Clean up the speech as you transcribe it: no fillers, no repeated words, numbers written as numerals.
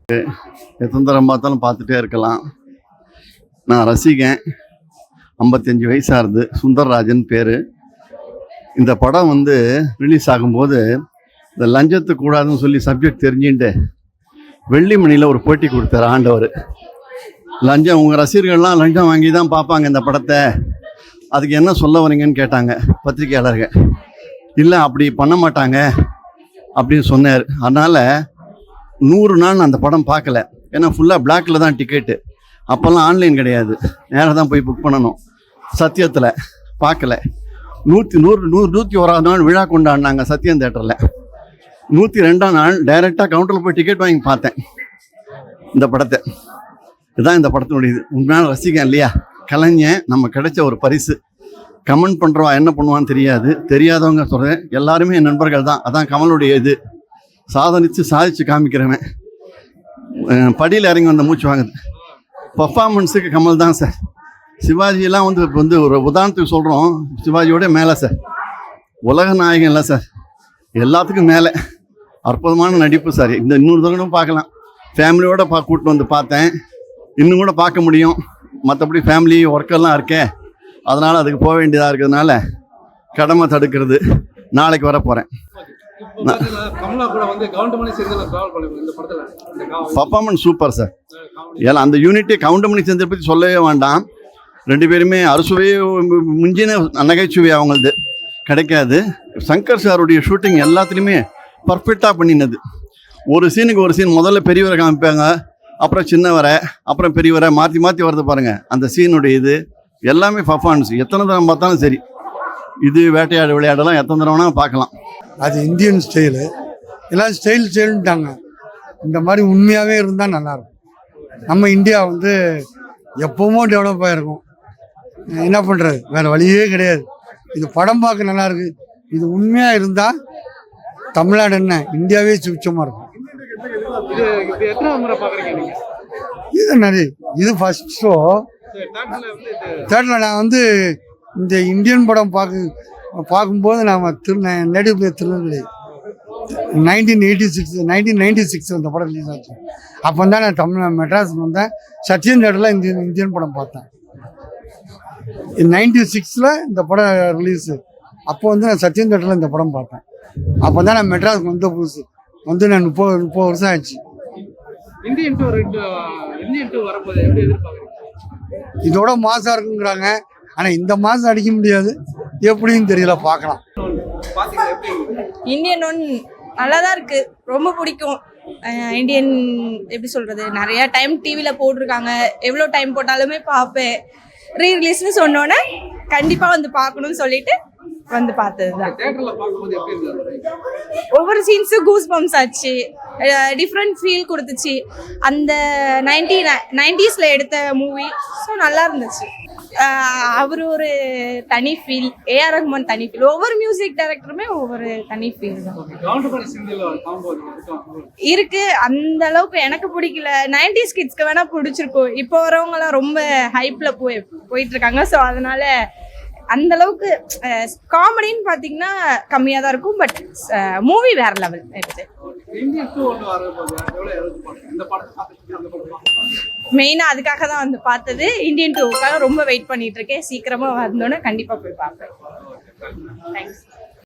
எத்தனை தரம் பார்த்தாலும் பார்த்துட்டே இருக்கலாம். நான் ரசிகன். 55 வயசாகுது. சுந்தர்ராஜன் பேர். இந்த படம் ரிலீஸ் ஆகும்போது இந்த லஞ்சத்துக்கு கூடாதுன்னு சொல்லி சப்ஜெக்ட் தெரிஞ்சுட்டு வெள்ளிமணியில் ஒரு போட்டி கொடுத்தார் ஆண்டவர். லஞ்சம் உங்கள் ரசிகர்கள்லாம் லஞ்சம் வாங்கி தான் பார்ப்பாங்க இந்த படத்தை, அதுக்கு என்ன சொல்ல வரீங்கன்னு கேட்டாங்க பத்திரிகையாளர்கள். இல்லை அப்படி பண்ண மாட்டாங்க அப்படின்னு சொன்னார். அதனால் 100 நாள் அந்த படம் பார்க்கல. ஏன்னா ஃபுல்லாக பிளாக்கில் தான் டிக்கெட்டு. அப்போல்லாம் ஆன்லைன் கிடையாது, நேராக தான் போய் புக் பண்ணணும். சத்தியத்தில் பார்க்கல. 101ஆவது நாள் விழா கொண்டாடினாங்க சத்யம் தேட்டரில். 102ஆம் நாள் டைரெக்டாக கவுண்டரில் போய் டிக்கெட் வாங்கி பார்த்தேன் இந்த படத்தை. இதுதான் இந்த படத்தினுடைய இது. உண்மையான ரசிகன் இல்லையா, கலைஞன் நம்ம கிடைச்ச ஒரு பரிசு. கமெண்ட் பண்ணுறவா என்ன பண்ணுவான்னு தெரியாது, தெரியாதவங்க சொல்கிறேன், எல்லாருமே என் நண்பர்கள் தான். அதான் கமலுடைய இது. சாதிச்சு காமிக்கிறவன். படியில் இறங்கி வந்த மூச்சு வாங்குது. பர்ஃபார்மன்ஸுக்கு கமல் தான் சார். சிவாஜியெல்லாம் ஒரு உதாரணத்துக்கு சொல்கிறோம், சிவாஜியோட மேலே சார். உலக நாயகன் இல்லை சார், எல்லாத்துக்கும் மேலே. அற்புதமான நடிப்பு சார். இந்த 200 தடவை பார்க்கலாம். ஃபேமிலியோடு கூப்பிட்டு பார்த்தேன். இன்னும் கூட பார்க்க முடியும். மற்றபடி ஃபேமிலி ஒர்க்கெல்லாம் இருக்கே, அதனால் அதுக்கு போக வேண்டியதாக இருக்கிறதுனால கடமை தடுக்கிறது. நாளைக்கு வர போகிறேன். Performance super sir. ஏன்னா அந்த யூனிட்டே கவுண்டமணி சேர்ந்ததை பற்றி சொல்லவே வேண்டாம். 2 பேருமே அறுசுவையே முஞ்சின நகைச்சுவை அவங்களது கிடைக்காது. சங்கர் சாருடைய ஷூட்டிங் எல்லாத்துலேயுமே பர்ஃபெக்டாக பண்ணினது. ஒரு சீனுக்கு ஒரு சீன் முதல்ல பெரியவரை காமிப்பாங்க, அப்புறம் சின்னவரை, அப்புறம் பெரியவரை மாற்றி மாற்றி வருது பாருங்கள். அந்த சீனுடைய இது எல்லாமே பர்ஃபார்மன்ஸ். எத்தனை தரம் பார்த்தாலும் சரி. இது வேட்டையாடு விளையாடலாம் எத்தனை தடவைனா பார்க்கலாம். அது இந்தியன் ஸ்டைலு. எல்லாம் ஸ்டைல்ட்டாங்க. இந்த மாதிரி உண்மையாகவே இருந்தால் நல்லாயிருக்கும். நம்ம இந்தியா எப்போவும் டெவலப் ஆகிருக்கும். என்ன பண்ணுறது, வேறு வழியே கிடையாது. இது படம் பார்க்க நல்லாயிருக்கு. இது உண்மையாக இருந்தால் தமிழ்நாடு என்ன இந்தியாவே சுபிச்சமாக இருக்கும். இது ஃபர்ஸ்ட் ஷோ தேட்டரில். நான் இந்த இந்தியன் படம் பார்க்கும்போது நான் நேட்டிவ் பிளேஸ் திருநெல்வேலி. 1996 அந்த படம் ரிலீஸ் ஆச்சு. அப்போ தான் நான் மெட்ராஸ் வந்தேன். சத்யம் தேட்டரில் இந்தியன் படம் பார்த்தேன். 96 இந்த படம் ரிலீஸு. அப்போ நான் சத்யம் தேட்டரில் இந்த படம் பார்த்தேன். அப்போ தான் நான் மெட்ராஸ்க்கு வந்த புதுசு. நான் 30 வருஷம் ஆச்சு. இதோட மாசம் இருக்குங்கிறாங்க. ஆனால் இந்த மாதம் அடிக்க முடியாது, எப்படின்னு தெரியல, பார்க்கலாம். இந்தியன் நல்லா தான் இருக்குது, ரொம்ப பிடிக்கும். இந்தியன் எப்படி சொல்கிறது, நிறையா டைம் டிவியில் போட்டிருக்காங்க. எவ்வளோ டைம் போட்டாலுமே பார்ப்பேன். ரீரிலீஸ்னு சொன்னோன்னே கண்டிப்பாக பார்க்கணும்னு சொல்லிட்டு பார்த்தது தான். ஒவ்வொரு சீன்ஸும் கூஸ் பம்ப்ஸ் ஆச்சு, டிஃப்ரெண்ட் ஃபீல் கொடுத்துச்சு. அந்த 90s எடுத்த மூவி. ஸோ நல்லா இருந்துச்சு. அவர் ஒரு தனி ஃபீல், ஏஆர் ரஹ்மான் தனி ஃபீல். ஒவ்வொரு மியூசிக் டைரக்டருமே ஒவ்வொரு தனி ஃபீல் தான் இருக்கு. அந்த அளவுக்கு எனக்கு பிடிக்கல. 90s கிட்ஸ்க்கு வேணா பிடிச்சிருக்கும். இப்போ வரவங்கலாம் ரொம்ப ஹைப்ல போயிட்டு இருக்காங்க. ஸோ அதனால அந்த அளவுக்கு காமெடின்னு பார்த்தீங்கன்னா கம்மியாக தான் இருக்கும். பட் மூவி வேற லெவல் எடுத்து. மெயினாக அதுக்காக தான் பார்த்தது. இந்தியன் 2க்காக ரொம்ப வெயிட் பண்ணிட்டு இருக்கேன். சீக்கிரமாக வந்தோன்னே கண்டிப்பாக போய் பார்ப்பேன். தேங்க்ஸ்.